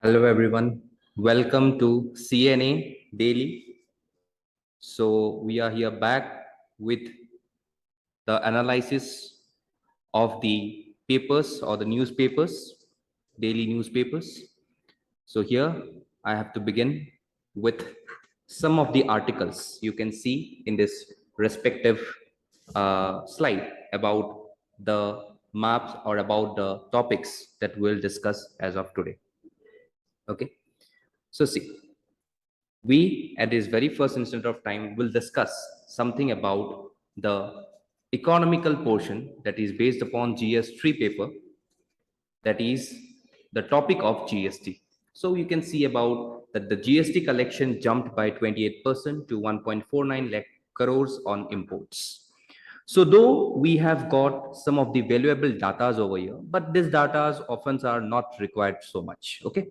Hello everyone, welcome to CNA Daily. So we are here back with the analysis of the papers or the newspapers, daily newspapers. So here I have to begin with some of the articles you can see in this respective slide about the maps or about the topics that we'll discuss as of today. Okay, so see, we at this very first instant of time will discuss something about the economical portion that is based upon GS3 paper, that is the topic of GST. So you can see about that the GST collection jumped by 28% to 1.49 lakh crores on imports. So though we have got some of the valuable datas over here, but these datas often are not required so much. Okay,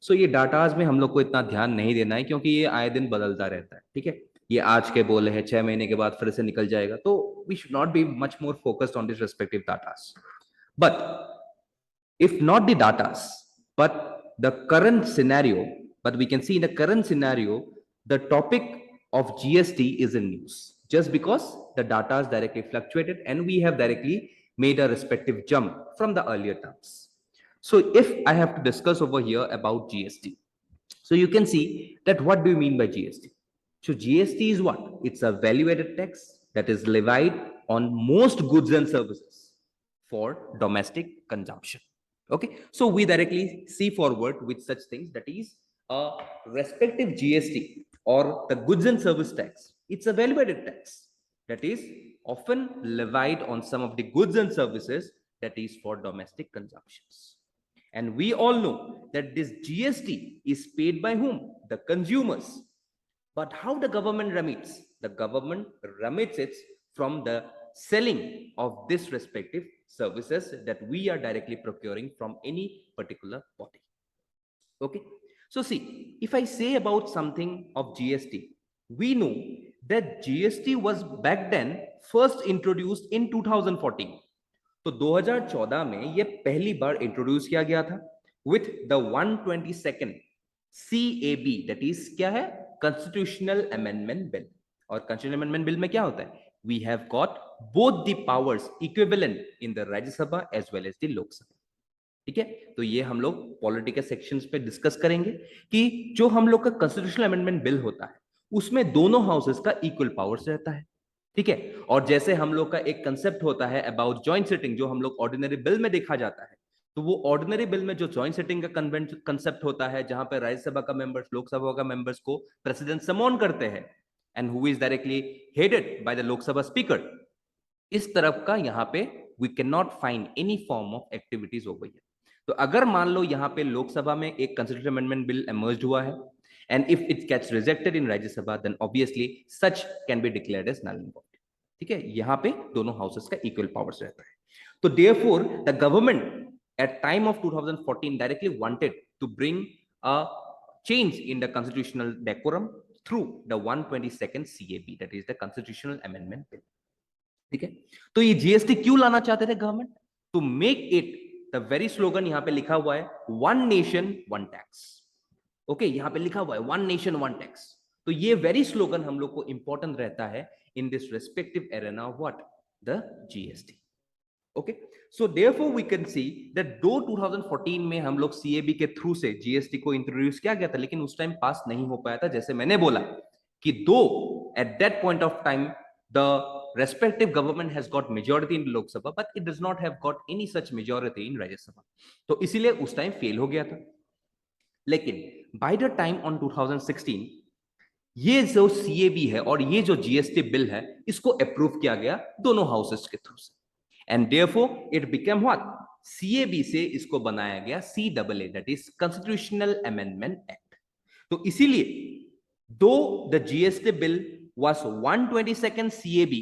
सो ये datas में हम लोग को इतना ध्यान नहीं देना है क्योंकि ये आए दिन बदलता रहता है. ठीक है, ये आज के बोले हैं 6 महीने के बाद फिर से निकल जाएगा, तो we should not be much more focused on this respective datas. But if not the datas but the current scenario, but we can see in the current scenario the topic of GST is in news just because the data is directly fluctuated and we have directly made a respective jump from the earlier terms. So if I have to discuss over here about GST, so you can see that what do you mean by GST? So GST is what? It's a value added tax that is levied on most goods and services for domestic consumption. Okay, so we directly see forward with such things, that is a respective GST or the goods and service tax. It's a value added tax that is often levied on some of the goods and services that is for domestic consumptions. And we all know that this GST is paid by whom? The consumers. But how the government remits? The government remits it from the selling of this respective services that we are directly procuring from any particular body. Okay, so see, if I say about something of GST, we know that GST was back then first introduced in 2014. तो 2014 में ये पहली बार introduce किया गया था with the 122nd CAB, that is क्या है? Constitutional amendment bill. और कॉन्स्टिट्यूशनल अमेंडमेंट बिल में क्या होता है? We have got both the powers equivalent in the Rajya Sabha as well as the Lok Sabha. ठीक है, तो ये हम लोग पॉलिटिकल सेक्शंस पे डिस्कस करेंगे कि जो हम लोग का कॉन्स्टिट्यूशनल अमेंडमेंट बिल होता है उसमें दोनों हाउसेस का इक्वल पावर्स रहता है. ठीक है, और जैसे हम लोग का एक कंसेप्ट होता है अबाउट जॉइंट सिटिंग, जो हम लोग ऑर्डिनरी बिल में देखा जाता है, तो वो ऑर्डिनरी बिल में जो जॉइंट सिटिंग का कंसेप्ट होता है, जहां पे राज्यसभा का मेंबर्स लोकसभा का मेंबर्स को प्रेसिडेंट समॉन करते हैं and who is directly headed by the Lok Sabha speaker, इस तरफ का यहाँ पे we can not find any form of activities over here. तो अगर मान लो यहाँ पे लोकसभा में एक कंस्टिट्यूशन अमेंडमेंट बिल एमर्ज हुआ है and if it gets rejected in Rajya Sabha, then obviously such can be declared as null and void. ठीक है, यहाँ पे दोनों हाउसेस का इक्वल पावर्स रहता है. तो therefore the government at time of 2014 directly wanted to bring a change in the constitutional decorum through the 122nd CAB, that is the constitutional amendment bill. ठीक है, तो ये जीएसटी क्यों लाना चाहते थे government? To make it the very slogan यहाँ पे लिखा हुआ है, one nation one tax. Okay, यहाँ पे लिखा हुआ है वन नेशन वन टैक्स. तो ये वेरी स्लोगन हम लोग को इंपॉर्टेंट रहता है in this respective arena of what? The GST. Okay, so therefore we can see that दो 2014 में हम लोग सीएबी के थ्रू से जीएसटी को इंट्रोड्यूस किया गया था, लेकिन उस टाइम पास नहीं हो पाया था. जैसे मैंने बोला कि दो eight that point of time the respective government has got majority in Lok Sabha, but it does not have got any such majority in Rajya Sabha. तो इसीलिए उस टाइम फेल हो गया था. लेकिन by the time on 2016 ये जो CAB है और ये जो GST बिल है, इसको अप्रूव किया गया दोनों हाउसेस के थ्रू से. And therefore it became what? CAB से इसको बनाया गया CAA, that is Constitutional Amendment Act. तो इसीलिए दो the GST bill was 122nd CAB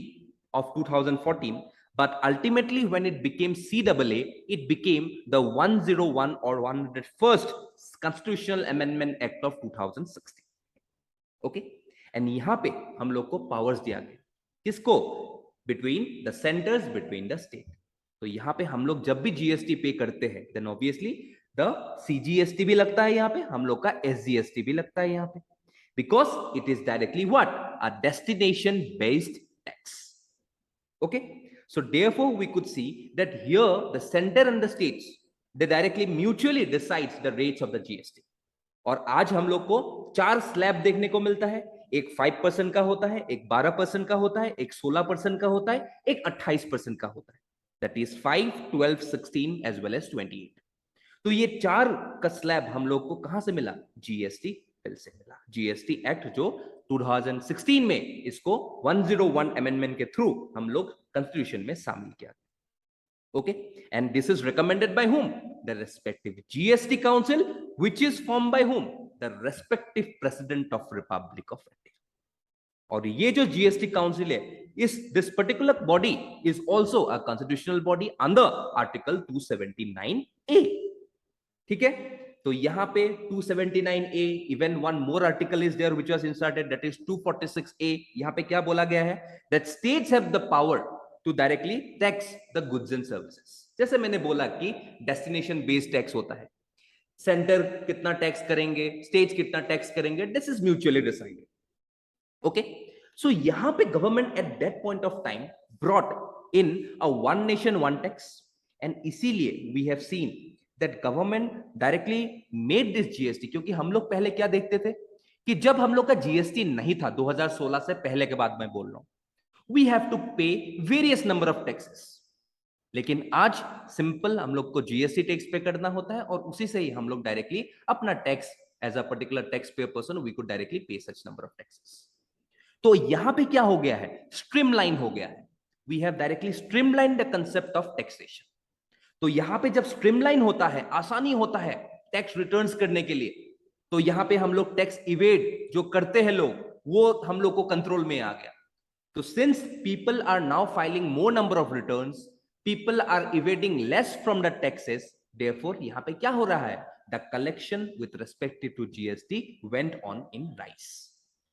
of 2014, but ultimately when it became CAA, it became the 101 or 101st Constitutional Amendment Act of 2016. Okay, and यहाँ पे हम लोग को पावर्स दिया गया, किसको? Between the centres, between the state. तो यहाँ पे हम लोग जब भी जीएसटी पे करते हैं, देन ऑब्वियसली द CGST भी लगता है यहाँ पे, हम लोग का SGST भी लगता है यहाँ पे, because it is directly what? A destination based tax. Okay, so therefore we could see that here the center and the states, they directly mutually decides the rates of the GST. और आज हम लोग को 4 slab देखने को मिलता है, एक 5% का होता है, एक 12% का होता है, एक 16% का होता है, एक 28% का होता है, that is 5, 12, 16 as well as 28। तो ये 4 का स्लैब हम लोग को कहां से मिला? जीएसटी बिल से मिला। जीएसटी एक्ट जो 2016 में इसको 101 अमेंडमेंट के थ्रू हम लोग कॉन्स्टिट्यूशन में शामिल किया। Okay, and this is recommended by whom? The respective GST Council, which is formed by whom? The respective President of Republic of India. और ये जो GST Council है, this particular body is also a constitutional body under Article 279A. ठीक है, तो यहाँ पे 279A, even one more article is there which was inserted, that is 246A. यहाँ पे क्या बोला गया है? That states have the power to directly tax the goods and services. जैसे मैंने बोला कि डेस्टिनेशन बेस्ड टैक्स होता है, सेंटर कितना टैक्स करेंगे, स्टेट्स कितना टैक्स करेंगे, this is mutually decided. Okay, so यहां पे government at that point of time brought in a one nation one tax, and इसीलिए we have seen that government directly made this GST. क्योंकि हम लोग पहले क्या देखते थे कि जब हम लोग का जीएसटी नहीं था, 2016 से पहले के बाद मैं बोल रहा हूं, we have to pay various number of taxes, लेकिन आज सिंपल हम लोग को जीएसटी टैक्स पे करना होता है और उसी से ही हम लोग डायरेक्टली अपना tax as a particular tax payer person we could directly pay such number of taxes. तो यहां पे क्या हो गया है? स्ट्रीमलाइन हो गया है। We have directly streamline the concept of taxation. तो यहां पे जब स्ट्रीमलाइन होता है, आसानी होता है टैक्स रिटर्न्स करने के लिए, तो यहां पे हम लोग टैक्स इवेड जो करते हैं लोग, वो हम लोग को कंट्रोल में आ गया। So since people are now filing more number of returns, people are evading less from the taxes, therefore यहाँ पे क्या हो रहा है? The collection with respect to GST went on in rise,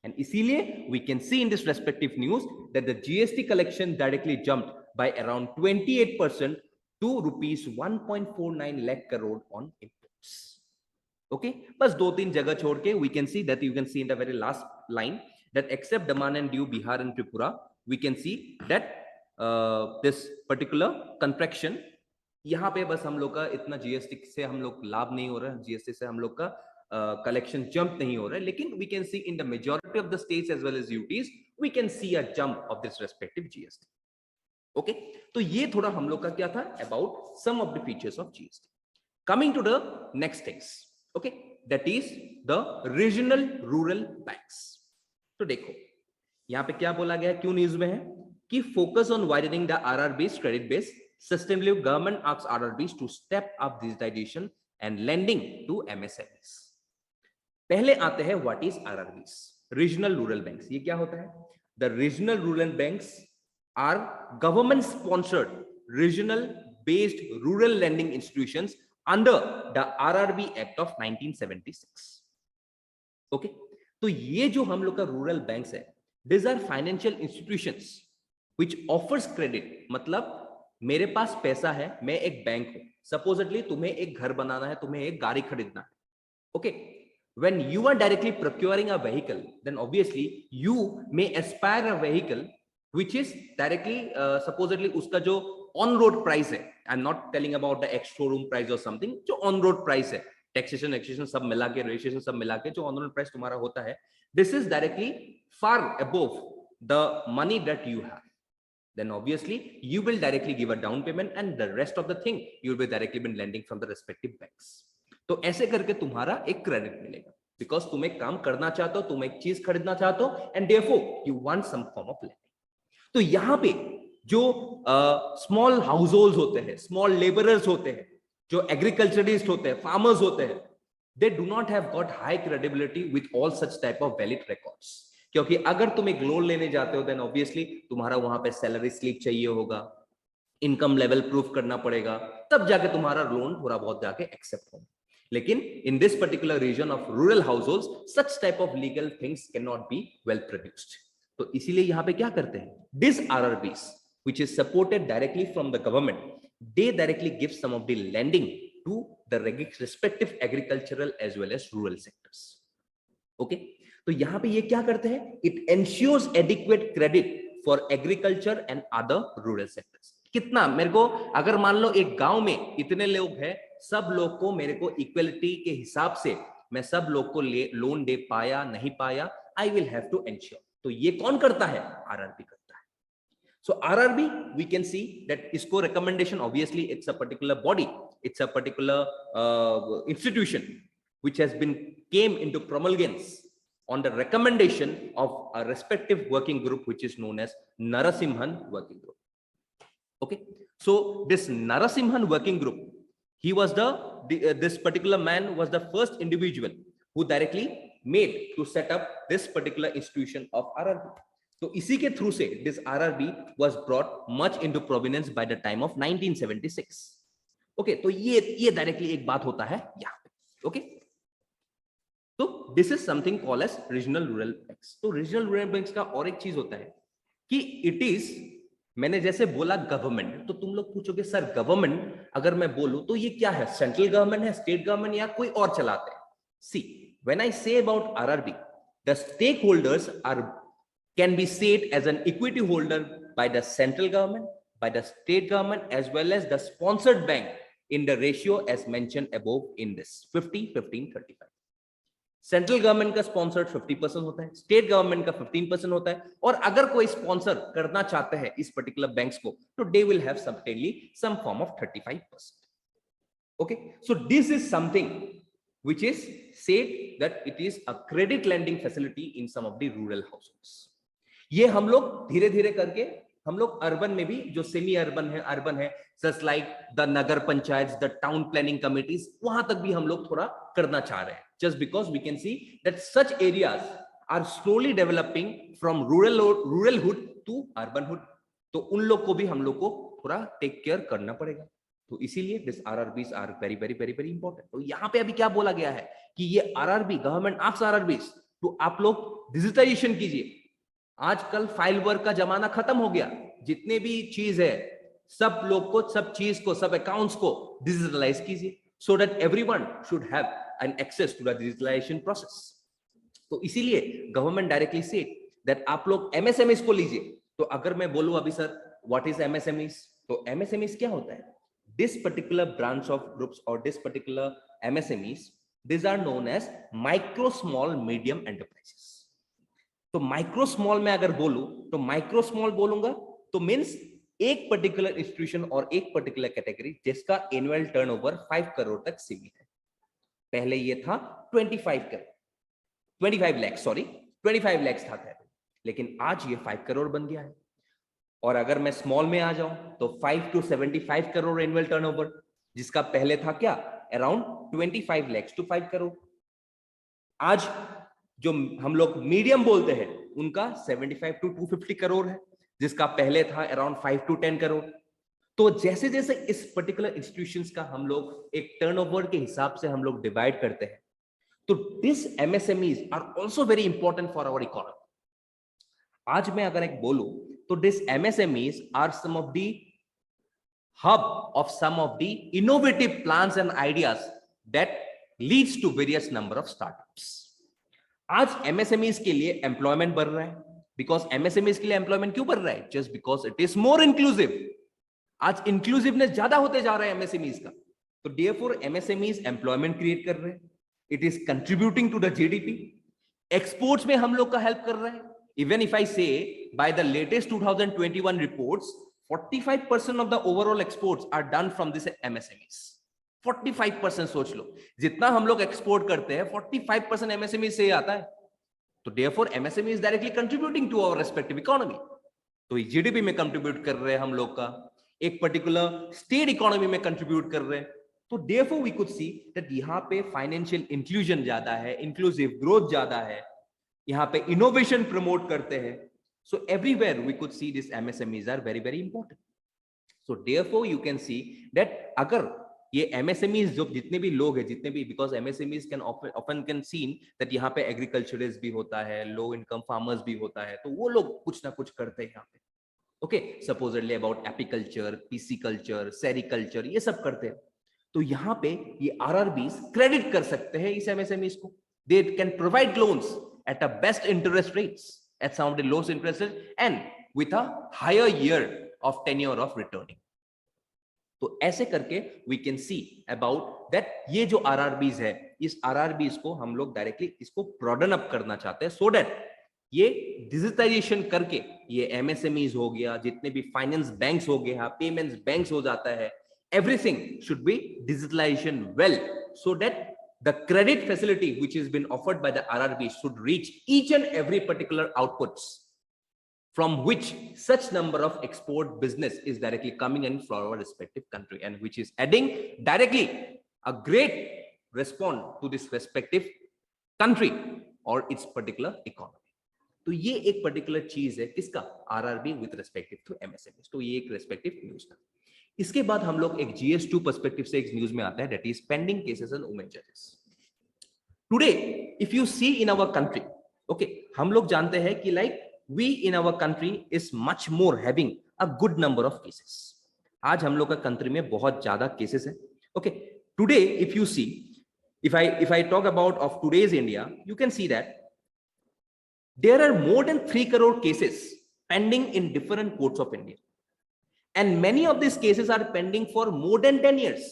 and इसीलिए we can see in this respective news that the GST collection directly jumped by around 28% to rupees 1.49 lakh crore on imports. Okay, बस 2-3 जगह छोड़ के we can see that, you can see in the very last line, that except Daman and Diu, Bihar and Tripura, we can see that this particular contraction, यहाँ पे बस हम लोग का इतना जीएसटी से हम लोग लाभ नहीं हो रहा है, जीएसटी से हम लोग का कलेक्शन जंप नहीं हो रहा है, लेकिन we can see in the majority of the states as well as UTs, we can see a jump of this respective GST. Okay, तो ये थोड़ा हम लोग का क्या था about some of the features of GST. Coming to the next things, okay, that is the regional rural banks. तो देखो यहां पे क्या बोला गया है, क्यों न्यूज में है कि focus on widening the RRBs credit base systemly, government asks RRBs to step up digitization and lending to MSMEs. पहले आते हैं what is RRBs, regional rural banks. ये क्या होता है? The regional rural banks are government sponsored regional based rural lending institutions under the RRB act of 1976। Okay, तो ये जो हम लोग का रूरल बैंक्स है, these are financial institutions which offers credit। मतलब मेरे पास पैसा है, मैं एक बैंक हूं, सपोजिटली तुम्हें एक घर बनाना है, तुम्हें एक गाड़ी खरीदना है। Okay, when you are directly procuring a vehicle, then obviously you may aspire a vehicle which is directly supposedly उसका जो ऑन रोड प्राइस है, I am not telling about the ex showroom price और something, जो on road price है, taxation सब मिला के, registration सब मिला के जो ऑन रोड प्राइस तुम्हारा होता है, this is directly far above the money that you have, then obviously you will directly give a down payment and the rest of the thing you will be directly been lending from the respective banks। तो ऐसे करके तुम्हारा एक credit मिलेगा, because तुम एक काम करना चाहते हो, तुम एक चीज खरीदना चाहते हो, and therefore you want some form of lending। तो यहां पे जो स्मॉल हाउस होल्ड होते हैं, स्मॉल लेबरर्स होते हैं, जो एग्रीकल्चरिस्ट होते हैं, फार्मर्स होते हैं, they do not have got high credibility with all such type of valid records। क्योंकि अगर तुम एक लोन लेने जाते हो, then obviously तुम्हारा वहां पे सैलरी स्लिप चाहिए होगा, इनकम लेवल प्रूफ करना पड़ेगा, तब जाके तुम्हारा लोन थोड़ा बहुत जाके एक्सेप्ट होगा। लेकिन in this particular region of rural households, such type of legal things cannot be well produced। तो इसीलिए यहाँ पे क्या करते हैं, these RRBs which is supported directly from the government, they directly give some of the lending to the respective agricultural as well as rural sectors. Okay, तो यहां पे ये क्या करते हैं, it ensures adequate credit for agriculture and other rural sectors. कितना मेरे को, अगर मान लो एक गांव में इतने लोग हैं, सब लोग को मेरे को इक्वलिटी के हिसाब से मैं सब लोग को लोन दे पाया नहीं पाया, I will have to ensure. तो ये कौन करता है, आरआरबी करता है. So RRB we can see that इसको recommendation, obviously it's a particular body, it's a particular institution which has been came into promulgence on the recommendation of a respective working group which is known as Narasimhan working group. Okay, so this Narasimhan working group, he was this particular man was the first individual who directly made to set up this particular institution of RRB. तो इसी के through से this RRB was brought much into prominence by the time of 1976. Okay, तो ये directly एक बात होता है यहाँ पे. Okay, तो this is something called as regional rural banks. तो रीजनल रूरल बैंक्स का और एक चीज होता है कि इट इज, मैंने जैसे बोला गवर्नमेंट, तो तुम लोग पूछोगे सर गवर्नमेंट अगर मैं बोलूं तो ये क्या है, सेंट्रल गवर्नमेंट है, स्टेट गवर्नमेंट या कोई और चलाते हैं. See when I say about RRB, the stake holders are can be said as an equity holder by the central government, by the state government as well as the sponsored bank in the ratio as mentioned above in this 50-15-35. Central government का sponsored 50% होता है, state government का 15% होता है, और अगर कोई sponsor करना चाहते हैं इस पर्टिकुलर बैंक्स को तो they will have certainly some form of 35%. Okay, so this is something which is said that it is a credit lending facility in some of the rural households. ये हम लोग धीरे धीरे करके हम लोग अर्बन में भी, जो सेमी अर्बन है just like the Nagar panchayat, the town planning committees, वहां तक भी हम लोग थोड़ा करना चाह रहे हैं. Just because we can see that such areas are slowly developing from ruralhood to urbanhood. तो उन लोग को भी हम लोग को थोड़ा टेक केयर करना पड़ेगा. तो इसीलिए this RRBs are very very very very important. तो यहाँ पे अभी क्या बोला गया है कि ये आरआरबी, गवर्नमेंट आस्क्स आरआरबीज तो आप लोग डिजिटाइजेशन कीजिए. आजकल फाइल वर्क का जमाना खत्म हो गया. जितने भी चीज है सब लोग को, सब चीज को, सब अकाउंट्स को डिजिटलाइज कीजिए, so that everyone should have an access to the digitalization process. तो इसीलिए गवर्नमेंट डायरेक्टली से दैट आप लोग एमएसएमईज को लीजिए. तो अगर मैं बोलूं अभी सर व्हाट इज एमएसएमईज, तो एमएसएमईज क्या होता है, this particular branch of groups और this particular MSMEs, this are known as micro small medium enterprises. तो माइक्रो स्मॉल में अगर बोलूं तो माइक्रो स्मॉल बोलूंगा तो मींस एक पर्टिकुलर इंस्टीट्यूशन और एक पर्टिकुलर कैटेगरी जिसका एनुअल टर्नओवर 5 करोड़ तक सीमित है. पहले ये था 25 लाख था पहले, लेकिन आज ये 5 करोड़ बन गया है. और अगर मैं स्मॉल में आ जाऊं तो 5 to 75 करोड़ एनुअल टर्नओवर, जिसका पहले था क्या, अराउंड 25 लाख to 5 करोड़. आज जो हम लोग मीडियम बोलते हैं उनका 75 to 250 करोड़ है, जिसका पहले था अराउंड 5 to 10 करोड़. तो जैसे जैसे इस पर्टिकुलर इंस्टीट्यूशंस का हम लोग एक टर्नओवर के हिसाब से हम लोग डिवाइड करते हैं, तो this MSMEs are also very important for our economy. आज मैं अगर एक बोलूं तो this MSMEs are some of the hub of some of the innovative plans and ideas that leads to various number of startups. आज MSMEs के लिए employment बढ़ रहा है. बिकॉज एमएसएमईज के लिए एम्प्लॉयमेंट क्यों बढ़ रहा है, just because it is more inclusive. आज इंक्लूसिवनेस ज्यादा होते जा रहा है एमएसएमईज का, तो देयरफॉर एमएसएमईज एम्प्लॉयमेंट क्रिएट कर रहे हैं. It is contributing to the GDP. Exports में हम लोग का हेल्प कर रहा है. Even if I say by the latest 2021 reports, 45% of the overall exports are done from this MSMEs. 45% सोच लो, जितना हम लोग एक्सपोर्ट करते हैं 45% एमएसएमई से आता है. तो therefore MSME is directly contributing to our respective economy. तो जीडीपी में कंट्रीब्यूट कर रहे हैं हम लोग का, एक पर्टिकुलर स्टेट इकोनॉमी में कंट्रीब्यूट कर रहे हैं. तो therefore we could see that यहाँ पे फाइनेंशियल इंक्लूजन ज्यादा है, इंक्लूसिव ग्रोथ ज्यादा है, यहाँ पे इनोवेशन प्रमोट करते हैं. So everywhere we could see this MSMEs are very very important. So therefore you can see that अगर ये एमएसएमईज जो जितने भी लोग हैं, जितने भी, because MSMEs can often can seen that यहाँ पे एग्रीकल्चरिस्ट भी होता है, लो इनकम फार्मर्स भी होता है, तो वो लोग कुछ ना कुछ करते हैं यहाँ पे. Okay, supposedly about apiculture, pisciculture, sericulture, ये सब करते हैं. तो यहां पे ये आरआरबीज क्रेडिट कर सकते हैं इस एमएसएमईज को. They can provide loans at a best interest rates, at some of the lowest interest rate and with a higher year of tenure of returning. तो ऐसे करके we can see about that ये जो RRBs है, इस RRBs को हम लोग डायरेक्टली इसको ब्रॉडन अप करना चाहते हैं सो दैट ये डिजिटाइजेशन करके ये एमएसएमईज हो गया, जितने भी फाइनेंस बैंक्स हो गया, पेमेंट्स बैंक्स हो जाता है, everything should be digitalization well, so that the credit facility which has been offered by the RRB should reach each and every particular outputs from which such number of export business is directly coming in from our respective country, and which is adding directly a great response to this respective country or its particular economy. तो ये एक particular चीज है किसका, RRB with respective to MSME. तो ये एक respective news था. इसके बाद हम लोग एक GS2 पर्सपेक्टिव से एक न्यूज में आता है, that is pending cases and women जजेस. Today if you see in our country, okay, हम लोग जानते हैं कि like we in our country is much more having a good number of cases. आज हम लोग का कंट्री में बहुत ज्यादा केसेस है. Okay, today if you see, if I talk about of today's India, you can see that there are more than 3 crore cases pending in different courts of India. And many of these cases are pending for more than 10 years.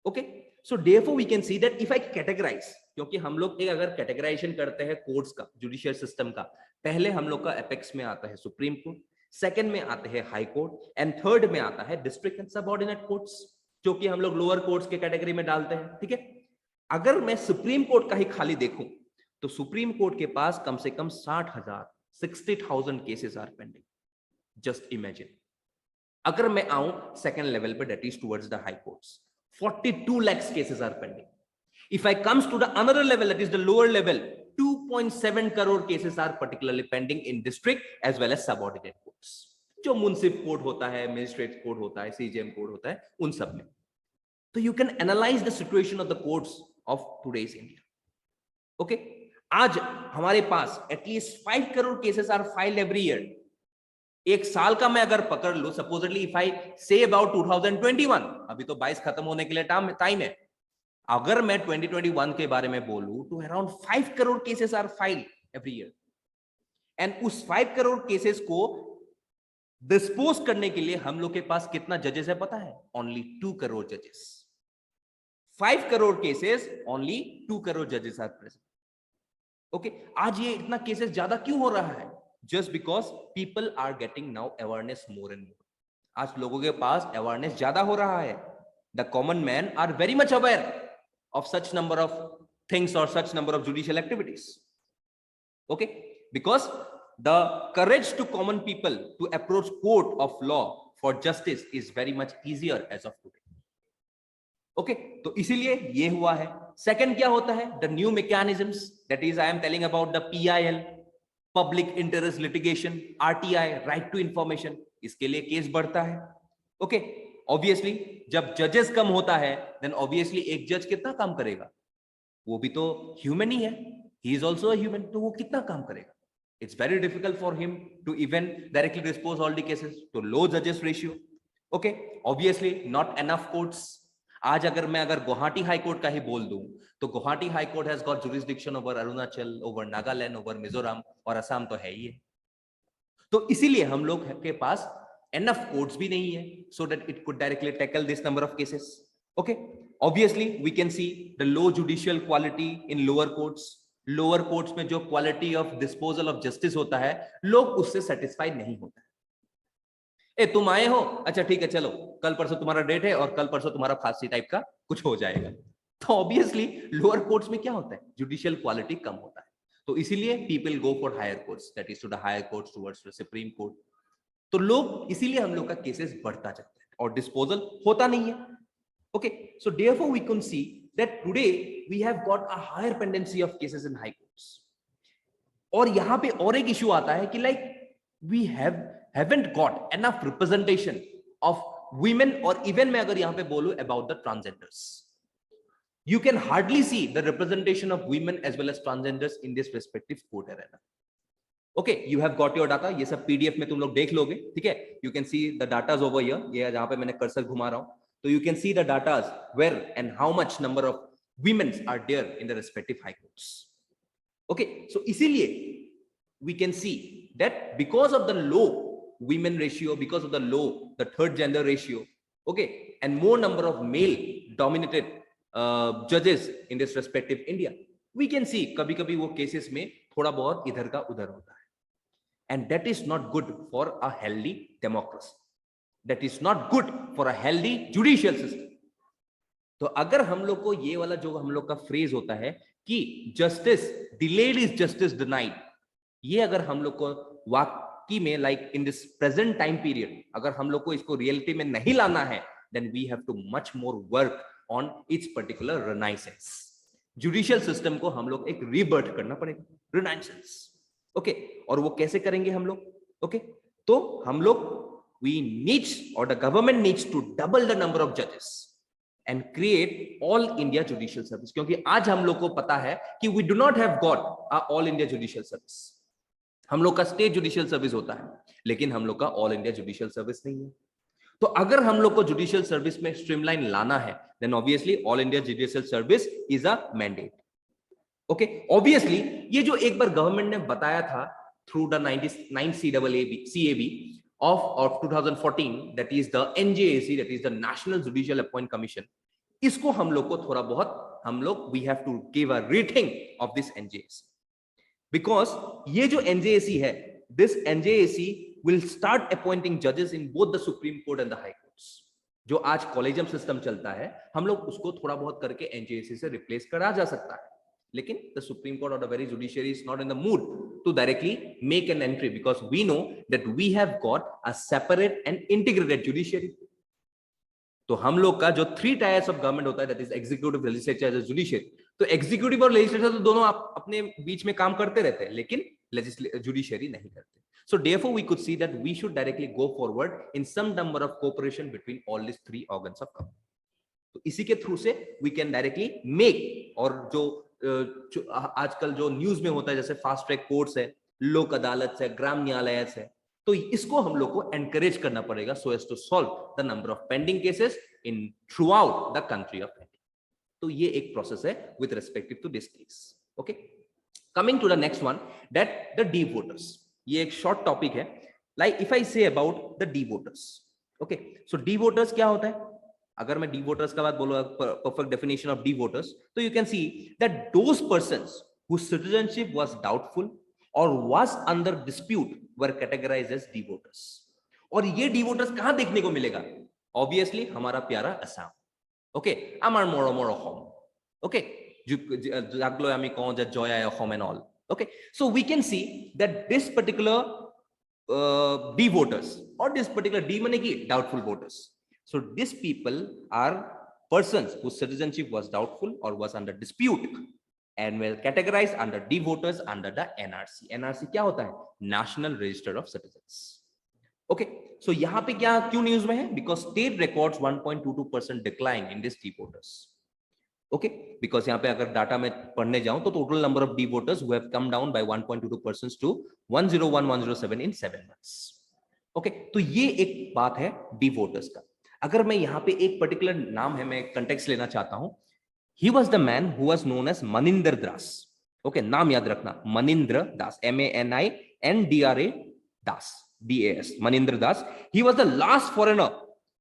Okay, so therefore we can see that if I categorize, क्योंकि हम लोग एक अगर categorisation करते हैं courts का, judicial system का, पहले हम लोग का एपेक्स में आता है सुप्रीम कोर्ट, सेकंड में आते हैं हाई कोर्ट, एंड थर्ड में आता है डिस्ट्रिक्ट एंड सबऑर्डिनेट कोर्ट्स, जो कि हम लोग लोअर कोर्ट्स के कैटेगरी में डालते हैं. ठीक है, अगर मैं सुप्रीम कोर्ट का ही खाली देखूं तो सुप्रीम कोर्ट के पास कम से कम 60,000 cases are pending. Just imagine. अगर मैं आऊं सेकंड लेवल पे, that is towards the high courts, 42 lakhs cases are pending. If I comes to the another level, that is the lower level, 2.7 crore cases are particularly pending in district as well as subordinate courts, जो मुंसिफ court होता है, magistrate court होता है, CJM court होता है, उन सब में. तो you can analyze the situation of the courts of today's India. Okay, आज हमारे पास at least 5 crore cases are filed every year. एक साल का मैं अगर पकड़ लूं, supposedly if I say about 2021, अभी तो 22 खत्म होने के लिए टाइम है, अगर मैं 2021 के बारे में बोलूं तो around 5 crore cases are filed every year. And उस 5 crore केसेस को डिस्पोज करने के लिए हम लोग के पास कितना जजेस है पता है? ओनली 2 crore जजेस. 5 crore केसेस, ओनली 2 crore जजेस आर प्रेजेंट. ओके, आज ये इतना केसेस ज्यादा क्यों हो रहा है? Just because people are getting now awareness more and more. आज लोगों के पास awareness ज्यादा हो रहा है. The common man are very much aware of such number of things or such number of judicial activities. Okay, because the courage to common people to approach court of law for justice is very much easier as of today. Okay, तो इसीलिए ये हुआ है. Second क्या होता है? The new mechanisms, that is I am telling about the PIL, public interest litigation, RTI, right to information, इसके लिए केस बढ़ता है. ओके, ऑब्वियसली जब जजेस कम होता है देन ऑब्वियसली एक जज कितना काम करेगा? वो भी तो ह्यूमन ही है, he is also a human, तो वो कितना काम करेगा? It's very difficult for him to even directly dispose all the cases. तो लो जजेस ratio. Okay, obviously not enough courts. आज अगर गुवाहाटी हाई कोर्ट का ही बोल दूं तो Guwahati high court has got jurisdiction over Arunachal, over Nagaland, over Mizoram, और असम तो है ही है. तो इसीलिए हम लोग के पास एनफ कोर्ट्स भी नहीं है so that it could directly tackle this number of cases. Okay, obviously we can see the low judicial quality in lower courts. Lower courts में जो quality of disposal of justice होता है, लोग उससे satisfied नहीं होता है. ए, तुम आए हो, अच्छा ठीक है, चलो कल परसों तुम्हारा डेट है और कल परसों तुम्हारा फांसी टाइप का कुछ हो जाएगा. तो ऑब्वियसली लोअर कोर्ट्स में क्या होता है? जुडिशियल क्वालिटी कम होता है. तो इसीलिए people go for higher courts, that is to the higher courts towards the supreme court. तो लोग इसीलिए हम लोग का केसेस बढ़ता जाता है और डिस्पोजल होता नहीं है. Okay, so therefore we can see that today we have got a higher pendency of cases in high courts. और यहां पे और एक इशू आता है कि like we haven't got enough representation of women, or even मैं अगर यहाँ पे बोलूं about the transgenders, you can hardly see the representation of women as well as transgenders in this respective court arena. Okay, you have got your data, ये सब PDF में तुम लोग देख लोगे. ठीक है, you can see the data over here, ये जहाँ पे मैंने कर्सर घुमा रहा हूँ. So you can see the data where and how much number of women are there in the respective high courts. Okay, so इसीलिए we can see that because of the low women ratio, because of the low the third gender ratio, okay, and more number of male dominated judges in this respective India, we can see कभी कभी वो cases में थोड़ा बहुत इधर का उधर होता है, and that is not good for a healthy democracy, that is not good for a healthy judicial system. तो अगर हम लोग को ये वाला जो हम लोग का फ्रेज होता है कि justice delayed is justice denied, ये अगर हम लोग को वाकई में like in this present time period अगर हम लोग को इसको रियलिटी में नहीं लाना है, then we have to much more work on its particular renaissance. Judicial system को हम लोग एक रीबर्थ करना पड़ेगा, रिनाइसेंस. ओके, और वो कैसे करेंगे हम लोग? ओके, तो हम लोग वी नीड्स और the government needs to double the number of जजेस and create all India judicial service. क्योंकि आज हम लोग को पता है कि we do not have got a all India judicial service. हम लोग का स्टेट जुडिशियल सर्विस होता है, लेकिन हम लोग का ऑल इंडिया जुडिशियल सर्विस नहीं है. तो अगर हम लोग को जुडिशियल सर्विस में स्ट्रीमलाइन लाना है, then obviously all India judicial service is a mandate. Okay, obviously ये जो एक बार गवर्नमेंट ने बताया था through the 99 CAB of 2014, that is the NJAC, that is the National Judicial Appointment Commission. इसको हम लोग को थोड़ा बहुत हम लोग we have to give a rethink of this NJAC, because ये जो NJAC है, this NJAC will start appointing judges in both the Supreme Court and the High Courts. जो आज कॉलेजियम सिस्टम चलता है, हम लोग उसको थोड़ा बहुत करके NJAC से रिप्लेस करा जा सकता है, लेकिन the Supreme Court or the very judiciary is not in the mood to directly make an entry, because we know that we have got a separate and integrated judiciary. तो हम लोग का जो 3 टायर्स ऑफ गवर्नमेंट होता है, that is executive, legislature, judiciary. तो executive और legislature तो दोनों अपने बीच में काम करते रहते हैं, लेकिन judiciary नहीं करते. So therefore we could see that we should directly go forward in some number of cooperation between all these 3 organs of government. तो इसी के थ्रू से we can directly make, और जो आजकल जो न्यूज में होता है जैसे फास्ट ट्रैक कोर्ट्स है, लोक अदालत है, ग्राम न्यायालय है, तो इसको हम लोग को एनकरेज करना पड़ेगा so as to solve the number of pending cases in throughout the country of India. तो ये एक प्रोसेस है with respective to this case. Okay, coming to the next one, that the D voters. ये एक short topic है. Like if I say about the D voters, okay, so D voters क्या होता है? अगर मैं डी वोटर्स का बात बोलूं, perfect definition of D voters, तो you can see that those persons whose citizenship was doubtful or was under dispute were categorized as D voters. और ये डी वोटर्स कहां देखने को मिलेगा? ऑब्वियसली हमारा प्यारा असम. ओके, আমার মৰমৰ অসম. ओके, জাগলৈ আমি কওঁ যে জয় আই Assam and all. Okay, so we can see that this particular D voters, or this particular D माने की doubtful voters. So these people are persons whose citizenship was doubtful or was under dispute and were categorized under D voters under the NRC. NRC क्या होता है? National Register of Citizens. Okay, so यहाँ पे क्या क्यों news में है? Because state records 1.22% decline in these D voters. Okay, because यहाँ पे अगर डाटा में पढ़ने जाऊं तो total number of D voters who have come down by 1.22% to 101,107 in 7 months. Okay, तो ये एक बात है D voters का. अगर मैं यहाँ पे एक पर्टिकुलर नाम है, मैं कंटेक्स्ट लेना चाहता हूं. He was the man who was known as Maninder Das. Okay, नाम याद रखना, मनिंद्र दास, MANINDRA Das, DAS, Maninder Das. He was the last foreigner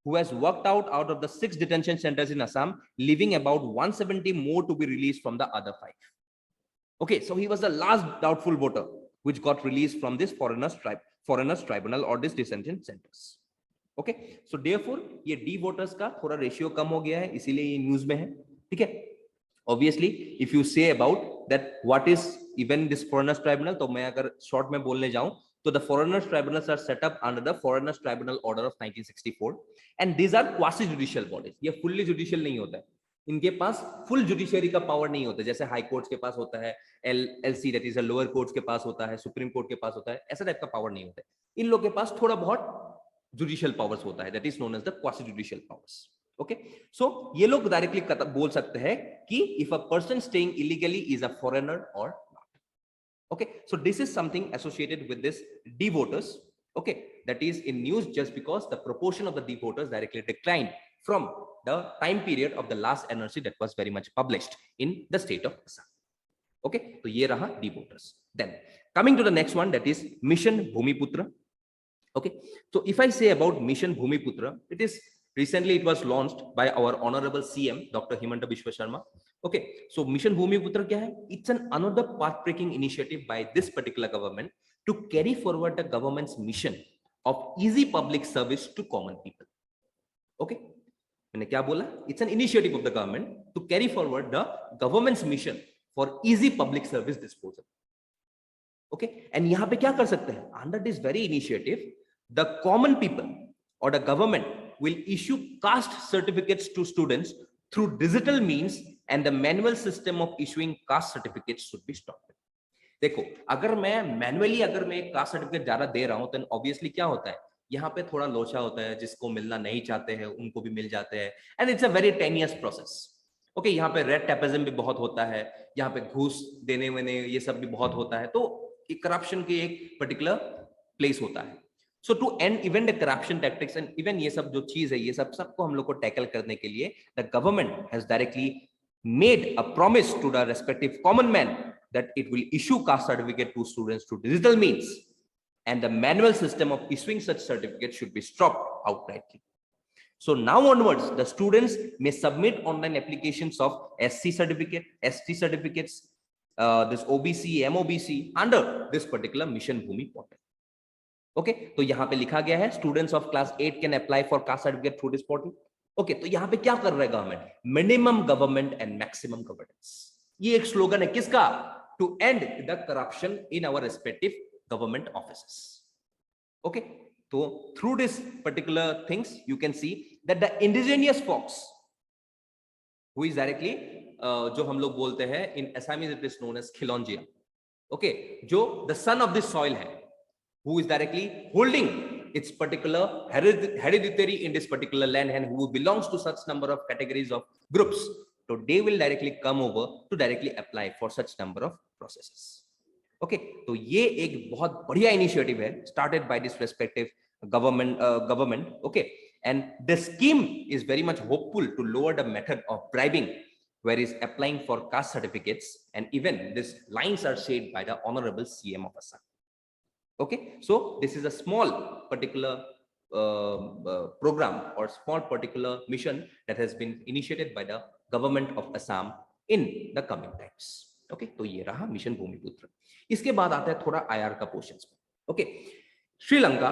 who has worked out of the 6 detention centers in Assam, leaving about 170 more to be released from the other 5. Okay, so he was the last doubtful voter which got released from this foreigners tribunal or this detention centers. Okay, so therefore ये D voters का थोड़ा ratio कम हो गया है, इसीलिए ये news में है. ठीक है, obviously if you say about that what is even this foreigners tribunal, तो मैं अगर शॉर्ट में बोलने जाऊं तो the foreigners tribunals are set up under the foreigners tribunal order of 1964 and these are quasi judicial bodies. ये fully judicial नहीं होता है, इनके पास फुल जुडिशियरी का पावर नहीं होता, जैसे हाई कोर्ट्स के पास होता है, LC that is a lower courts के पास होता है, सुप्रीम कोर्ट के पास होता है, ऐसा टाइप का पावर नहीं होता है. इन लोग के पास थोड़ा बहुत जुडिशियल पावर्स होता है, that is known as the quasi judicial powers. Okay, so ये लोग डायरेक्टली बोल सकते हैं कि if a person staying illegally is a foreigner और not. Okay, so this is something associated with this D voters. Okay, that is in news just because the proportion of the D voters directly declined from the time period of the last NRC that was very much published in the state of Assam. Okay, so ye raha deep waters. Then coming to the next one, that is Mission Bhumiputra. Okay, so if I say about Mission Bhumiputra, it is recently it was launched by our honorable CM Dr. Himanta Biswa Sharma. Okay, so Mission Bhumiputra kya hai? It's an another path-breaking initiative by this particular government to carry forward the government's mission of easy public service to common people. Okay, मैंने क्या बोला? It's an initiative of the government to carry forward the government's mission for easy public service disposal. Okay, and यहाँ पे क्या कर सकते हैं? Under this very initiative, the common people or the government will issue caste certificates to students through digital means, and the manual system of issuing caste certificates should be stopped. देखो, अगर मैं manually अगर मैं एक caste certificate ज्यादा दे रहा हूं तो ऑब्वियसली क्या होता है, यहाँ पे थोड़ा लोचा होता है, जिसको मिलना नहीं चाहते हैं उनको भी मिल जाते हैं, and it's a very tedious process. Okay, यहाँ पे रेड टेपिज्म भी बहुत होता है, यहाँ पे घूस देने वेने ये सब भी बहुत होता है, तो करप्शन की एक पर्टिकुलर प्लेस होता है. So to end even the corruption tactics and even ये सब जो चीज है, ये सब सबको हम लोग को टैकल करने के लिए the government has directly made a promise to the respective common man that it will issue caste certificate to students through digital means, and the manual system of issuing such certificates should be stopped outrightly. So now onwards, the students may submit online applications of SC certificate, ST certificates, this OBC, MOBC under this particular Mission Bhumi portal. Okay, तो यहाँ पे लिखा गया है students of class 8 can apply for caste certificate through this portal. Okay, तो यहाँ पे क्या कर रहा है गवर्नमेंट? Minimum government and maximum governance. ये एक स्लोगन है किसका? To end the corruption in our respective government offices. Okay, तो through this particular things you can see that the indigenous folks who is directly जो हम लोग बोलते हैं in Assamese it is known as खिलौंजिया. ओके, जो the son of this soil है, who is directly holding its particular hereditary in this particular land and who belongs to such number of categories of groups, so they will directly come over to directly apply for such number of processes. Okay, तो ये एक बहुत बढ़िया initiative है started by this respective government. Okay, and the scheme is very much hopeful to lower the method of bribing where is applying for caste certificates, and even these lines are shared by the honorable CM of Assam. Okay, so this is a small particular program or small particular mission that has been initiated by the government of Assam in the coming times. Okay, तो ये रहा mission भूमिपुत्र. इसके बाद आता है थोड़ा IR का portions में. Okay, श्रीलंका,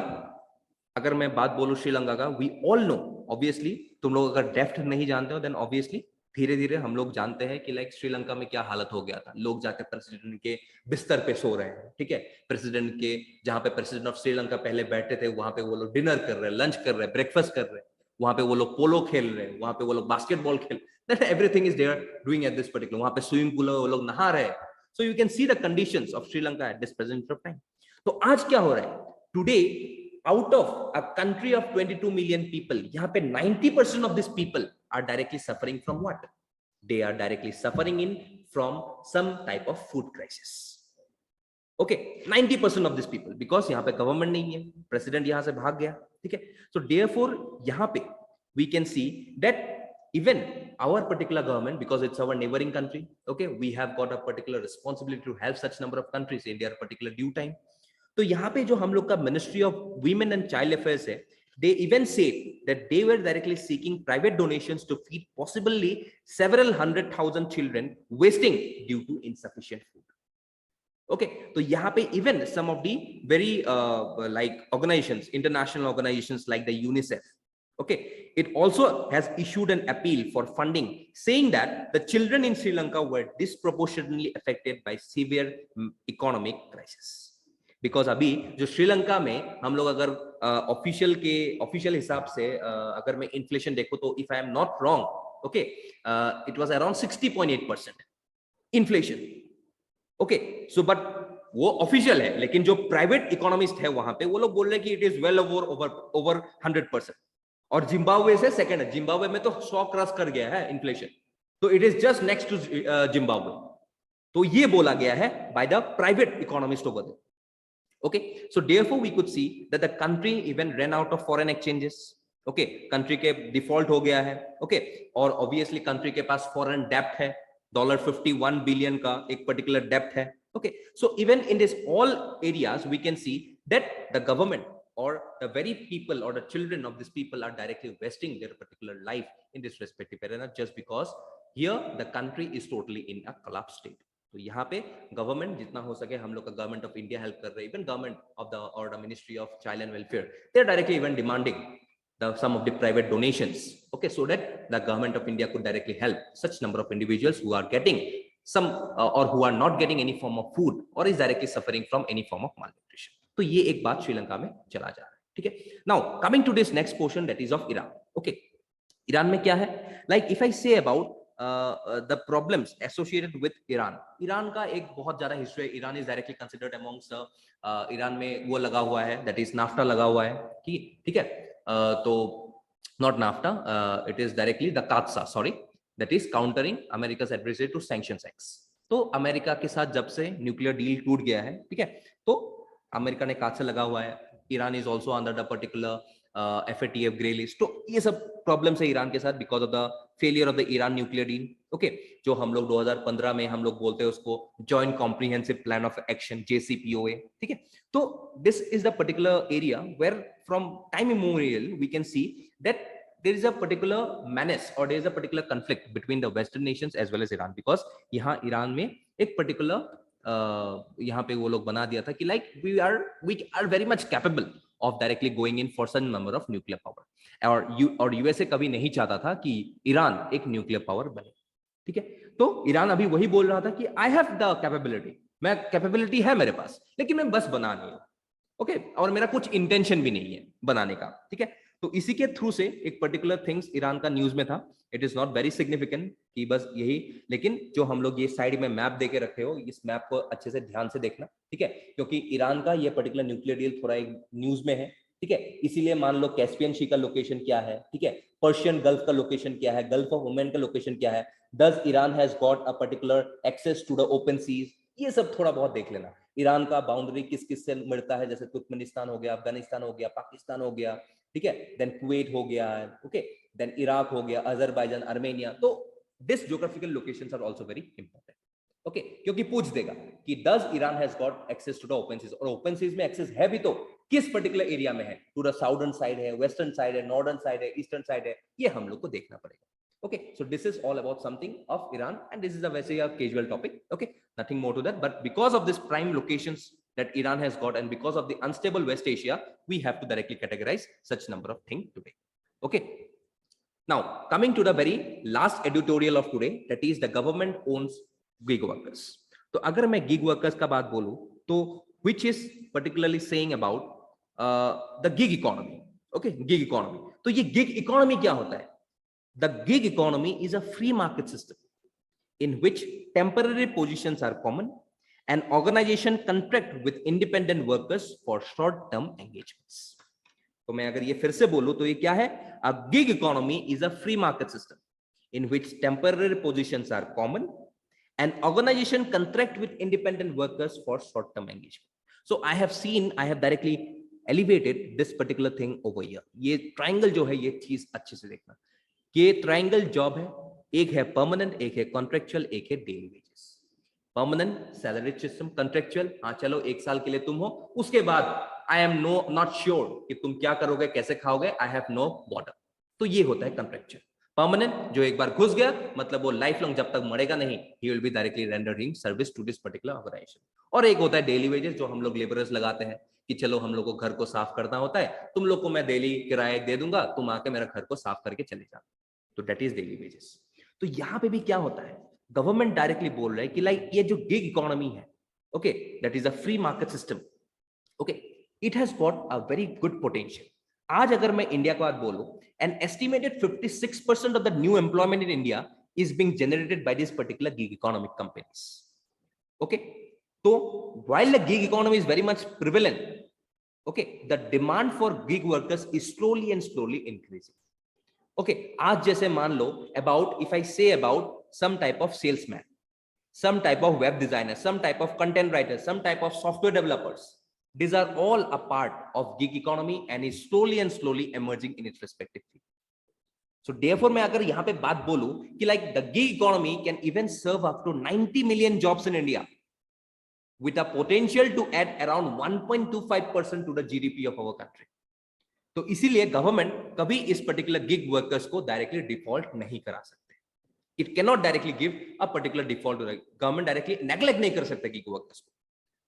अगर मैं बात बोलूं श्रीलंका का, we all know obviously, तुम लोग अगर डेप्थ नहीं जानते हो then obviously धीरे धीरे हम लोग जानते हैं कि लाइक श्रीलंका में क्या हालत हो गया था. लोग जाकर प्रेसिडेंट के बिस्तर पे सो रहे हैं. ठीक है, प्रेसिडेंट के जहां पे प्रेसिडेंट ऑफ श्रीलंका पहले बैठे थे वहां पे वो लोग डिनर कर रहे हैं, लंच कर रहे हैं, ब्रेकफास्ट कर रहे हैं, वहां पे वो लोग पोलो खेल रहे हैं, वहां पे वो लोग बास्केटबॉल खेल, everything is there doing at this particular. वहां पे स्विमिंग पूल वो लोग नहा रहे हैं. So you can see the conditions of Sri Lanka at this present of time. तो आज क्या हो रहा है? Today out of a country of 22 million people, यहाँ पे 90% of these people are directly suffering from what? They are directly suffering from some type of food crisis. Okay, 90% of these people, because यहाँ पे government नहीं है, president यहाँ से भाग गया. ठीक है, so therefore यहाँ पे we can see that even our particular government, because it's our neighboring country, okay, we have got a particular responsibility to help such number of countries in their particular due time. तो यहाँ पे जो हम लोग का ministry of women and child affairs है, they even said that they were directly seeking private donations to feed possibly several 100,000 children wasting due to insufficient food. Okay, तो यहाँ पे even some of the very like organizations, international organizations like the UNICEF, okay, it also has issued an appeal for funding, saying that the children in Sri Lanka were disproportionately affected by severe economic crisis. Because अभी जो श्रीलंका में हम लोग अगर official हिसाब से अगर मैं इन्फ्लेशन देखो तो if I am not wrong, okay, it was around 60.8% inflation. Okay, so but वो ऑफिशियल है, लेकिन जो प्राइवेट इकोनॉमिस्ट है वहां पे वो लोग बोल रहे हैं कि इट इज वेल ओवर 100%. और जिम्बाब्वे से सेकंड है, जिम्बाब्वे में तो 100 क्रॉस कर गया है इन्फ्लेशन, तो it is just next to Zimbabwe. तो ये बोला गया है by the private economist over there. Okay, so therefore we could see that the country even ran out of foreign exchanges. Okay, country के डिफॉल्ट हो गया है, ओके, और ऑब्वियसली कंट्री के पास फॉरेन डेप्ट है, $51 बिलियन का एक पर्टिकुलर डेप्ट है, okay. So even in this all areas we can see that the government or the very people or the children of these people are directly investing their particular life in this respective arena just because here the country is totally in a collapse state. तो यहाँ पे government जितना हो सके, हम लोग का government of India help कर रहे हैं, इवन गवर्नमेंट ऑफ द और the ministry of child and welfare, they are directly even demanding the some of the private donations, okay, so that the government of India could directly help such number of individuals who are getting some or who are not getting any form of food or is directly suffering from any form of malnutrition. तो ये एक बात श्रीलंका में चला जा रहा है, ठीक है. Now coming to this next portion that is of Iran. Okay, Iran में क्या है, like if I say about the problems associated with Iran. Iran का एक बहुत ज्यादा हिस्ट्री है. Iran is directly considered amongst Iran में वो लगा हुआ है दैट इज नाफ्टा लगा हुआ है, ठीक है. तो not NAFTA, it is directly the CAATSA, sorry, that is countering America's adversary to sanctions acts. तो अमेरिका के साथ जब से न्यूक्लियर डील टूट गया है, ठीक है, तो अमेरिका ने कात्सा लगा हुआ है. Iran is also under the particular FATF grey list. तो ये सब प्रॉब्लम्स है ईरान के साथ because of the failure of the Iran nuclear deal. Okay, जो हम लोग 2015 में हम लोग बोलते हैं उसको joint comprehensive plan of action, JCPOA, ठीक है. तो this is the particular area where from time immemorial we can see that there is a particular menace or there is a particular conflict between the western nations as well as Iran, because यहाँ Iran में एक particular यहाँ पे वो लोग बना दिया था कि like we are very much capable of directly going in for some number of nuclear power, और USA कभी नहीं चाहता था कि ईरान एक न्यूक्लियर पावर बने, ठीक है. तो ईरान अभी वही बोल रहा था कि I have the capability, मैं कैपेबिलिटी है मेरे पास, लेकिन मैं बस बना नहीं हूं, ओके, और मेरा कुछ इंटेंशन भी नहीं है बनाने का, ठीक है. तो इसी के थ्रू से एक पर्टिकुलर थिंग्स ईरान का न्यूज में था. It is not very significant कि बस यही, लेकिन जो हम लोग ये साइड में मैप देके रखे हो, इस मैप को अच्छे से ध्यान से देखना, ठीक है, क्योंकि ईरान का ये पर्टिकुलर न्यूक्लियर डील थोड़ा एक न्यूज में है, ठीक है. इसीलिए मान लो कैस्पियन सी का लोकेशन क्या है, ठीक है, पर्शियन गल्फ का लोकेशन क्या है, गल्फ ऑफ ओमान का लोकेशन क्या है, does Iran has got a particular access to the open seas, ये सब थोड़ा बहुत देख लेना. ईरान का बाउंड्री किस किस से मिलता है, जैसे तुर्कमेनिस्तान हो गया, अफगानिस्तान हो गया, पाकिस्तान हो गया, ठीक है, देन कुवैत हो गया, ओके, देन इराक हो गया, अजरबैजान, आर्मेनिया. तो this geographical locations are also very important, okay, क्योंकि पूछ देगा कि does Iran has got access to the open seas, और ओपन सीज में एक्सेस है भी तो किस पर्टिकुलर एरिया में है, टू द साउदर्न साइड है, वेस्टर्न साइड है, नॉर्दर्न साइड है, ईस्टर्न साइड है, ये हम लोग को देखना पड़ेगा. Okay, so this is all about something of Iran, and this is a very casual topic. Okay, nothing more to that. But because of this prime locations that Iran has got, and because of the unstable West Asia, we have to directly categorize such number of things today. Okay. Now coming to the very last editorial of today, that is the government owns gig workers. तो अगर मैं gig workers का बात बोलूं तो which is particularly saying about the gig economy. Okay, gig economy. तो ये gig economy क्या होता है? The gig economy is a free market system in which temporary positions are common and organization contract with independent workers for short-term engagements. तो मैं अगर ये फिर से बोलूं तो ये क्या है? A gig economy is a free market system in which temporary positions are common and organization contract with independent workers for short-term engagement. So I have directly elevated this particular thing over here. ये triangle जो है, ये चीज अच्छे से देखना. ये triangle job है, एक है परमानेंट, एक है कॉन्ट्रेक्चुअल, एक है daily wages. Permanent salary system, contractual हाँ चलो 1 साल के लिए तुम हो, उसके बाद आई एम नॉट श्योर कि तुम क्या करोगे, कैसे खाओगे, आई हैव नो बॉर्डर. तो ये होता है कॉन्ट्रेक्चुअल. परमानेंट जो एक बार घुस गया मतलब वो लाइफ लॉन्ग जब तक मरेगा नहीं, he will be directly rendering service to this particular organisation. और एक होता है डेली वेजेस, जो हम लोग लेबरर्स लगाते हैं कि चलो हम लोग को घर को साफ करना होता है, तुम लोग को मैं डेली किराया दे दूंगा, तुम आके मेरा घर को साफ करके चले जाओ. तो दैट इज डेली वेजेस. तो यहां पे भी क्या होता है, गवर्नमेंट डायरेक्टली बोल रहा है कि लाइक ये जो गिग इकोनॉमी है, okay, that is a free market system, okay, it has got a very good potential. आज अगर मैं इंडिया की बात बोलूं, an estimated 56% of the new employment in India is being generated by this particular gig economic companies. Okay, तो while the gig economy is very much prevalent, okay, the demand for gig workers is slowly increasing. Okay, आज जैसे मान लो about, if I say about some type of salesman, some type of web designer, some type of content writer, some type of software developers, These are all a part of gig economy and is slowly and slowly emerging in its respective field. So therefore मैं अगर यहाँ पे बात बोलूं कि like the gig economy can even serve up to 90 million jobs in India with a potential to add around 1.25% to the GDP of our country. तो इसीलिए government कभी इस पर्टिकुलर गिग वर्कर्स को डायरेक्टली डिफॉल्ट नहीं करा सकते. It can not directly give a particular default. Government directly neglect नहीं कर सकते गिग वर्कर्स को.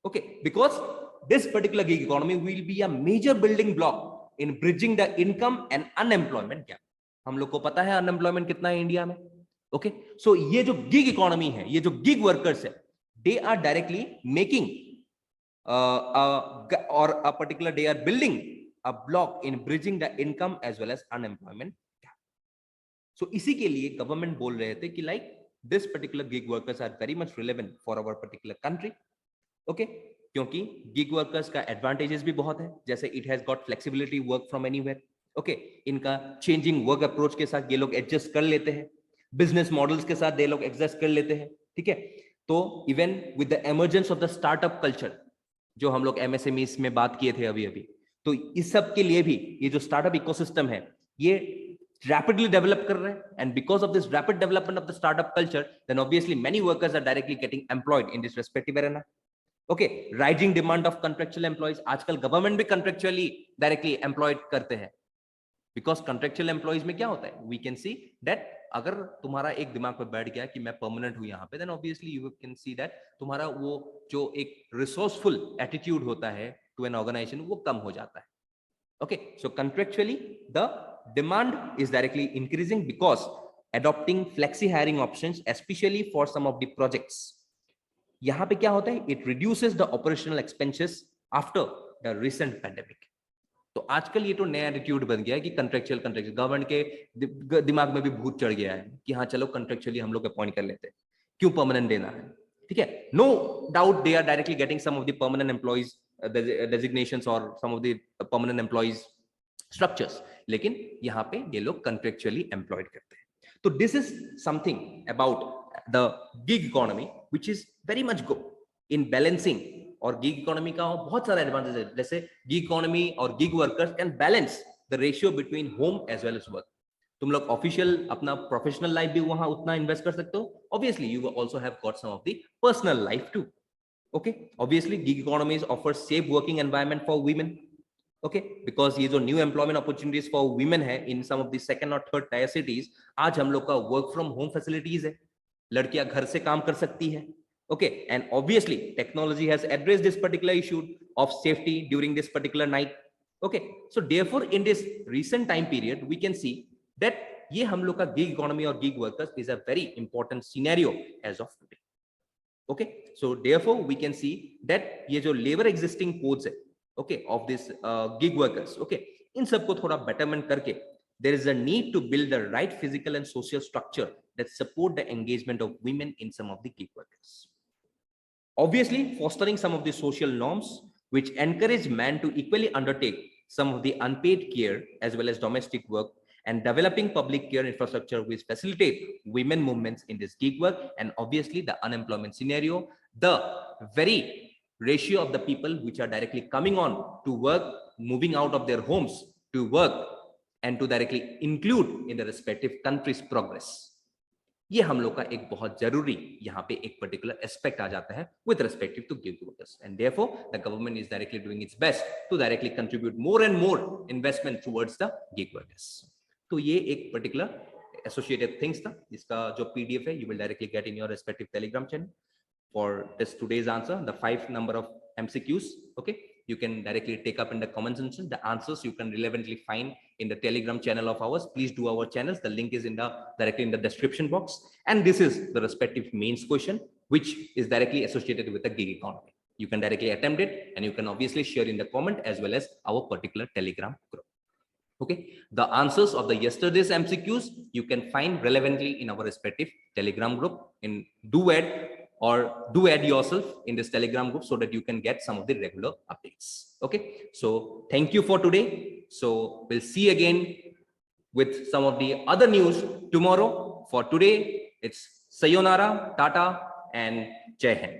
Okay, because this particular gig economy will be a major building block in bridging the income and unemployment gap. हम लोग को पता है unemployment कितना है इंडिया में. ओके, सो ये जो गिग इकोनॉमी है, ये जो गिग वर्कर्स है, they are directly making or a particular they are building a block in bridging the income as well as unemployment gap. So इसी के लिए गवर्नमेंट बोल रहे थे कि like this particular gig workers are very much relevant for our particular country. Okay, क्योंकि gig workers का advantages भी बहुत है, जैसे it has got flexibility work from anywhere. Okay, इनका changing work approach के साथ ये लोग adjust कर लेते हैं, business models के साथ ये लोग adjust कर लेते हैं. ठीक है, तो even with the emergence of the startup culture, जो हम लोग एमएसएमईज में बात किए थे अभी अभी, तो इस सब के लिए भी ये जो स्टार्टअप इकोसिस्टम है ये रैपिडली डेवलप कर रहे हैं. And because of this rapid development of the startup culture, then obviously many workers are directly getting employed in this respective arena. Okay, rising demand of contractual employees. आजकल government भी contractually directly employed करते हैं. Because contractual employees में क्या होता है, we can see that अगर तुम्हारा एक दिमाग में बैठ गया कि मैं परमानेंट हूं यहाँ पे, then obviously you can see that तुम्हारा वो जो एक रिसोर्सफुल एटीट्यूड होता है टू एन ऑर्गेनाइजेशन, वो कम हो जाता है. Okay, so contractually the demand is directly increasing because adopting flexi hiring options especially for some of the projects. यहाँ पे क्या होता है, it reduces the operational expenses after the recent pandemic. तो आजकल ये तो नया एटीट्यूड बन गया है कि कॉन्ट्रेक्चुअल गवर्नमेंट के दिमाग में भी भूत चढ़ गया है कि हाँ चलो कॉन्ट्रेक्चुअली हम लोग अपॉइंट कर लेते हैं, क्यों परमानेंट देना है. ठीक है, no doubt they are directly getting some of the permanent employees designations और some of the permanent employees structures, लेकिन यहाँ पे ये लोग कॉन्ट्रेक्चुअली एम्प्लॉयड करते हैं. तो this is something about the gig economy which is very much good in balancing. और गिग इकोनॉमी का बहुत सारा एडवांटेज है, जैसे गिग इकोनॉमी और gig workers can balance the ratio between home as well as work. तुम लोग official अपना प्रोफेशनल लाइफ भी वहां उतना इन्वेस्ट कर सकते हो. Obviously you also have got some of the personal life too. Okay, obviously gig economies offer safe working environment for women. Okay, because ये जो new employment opportunities for women है in some of the second और third tier cities, आज हम लोग का work from home facilities है, लड़कियां घर से काम कर सकती है. Okay, and obviously technology has addressed this particular issue of safety during this particular night. Okay, so therefore in this recent time period we can see that ये हम लोग का gig economy और gig workers is a very important scenario as of today. Okay, so therefore we can see that ये जो labor existing codes है, okay, of this gig workers, okay, इन सबको थोड़ा betterment करके there is a need to build the right physical and social structure that support the engagement of women in some of the gig workers. Obviously, fostering some of the social norms which encourage men to equally undertake some of the unpaid care as well as domestic work, and developing public care infrastructure which facilitate women movements in this gig work. And obviously the unemployment scenario, the very ratio of the people which are directly coming on to work, moving out of their homes to work and to directly include in the respective country's progress. ये हम लोग का एक बहुत जरूरी यहाँ पे एक पर्टिकुलर एस्पेक्ट आ जाता है with respective to gig workers. And therefore the government is directly doing its best to directly contribute more and more investment towards the gig workers. तो ये एक पर्टिकुलर एसोसिएटेड थिंग्स था, जिसका जो पीडीएफ है you will directly get in your respective Telegram channel for this today's answer, the 5 number of MCQs. Okay, you can directly take up in the comment section. The answers you can relevantly find in the Telegram channel of ours. Please do our channels. The link is in the directly in the description box. And this is the respective mains question, which is directly associated with the gig economy. You can directly attempt it, and you can obviously share in the comment as well as our particular Telegram group. Okay, the answers of the yesterday's MCQs you can find relevantly in our respective Telegram group. In do add yourself in this Telegram group so that you can get some of the regular updates. Okay, so thank you for today. So we'll see again with some of the other news tomorrow. For today, it's sayonara, tata, and jai hind.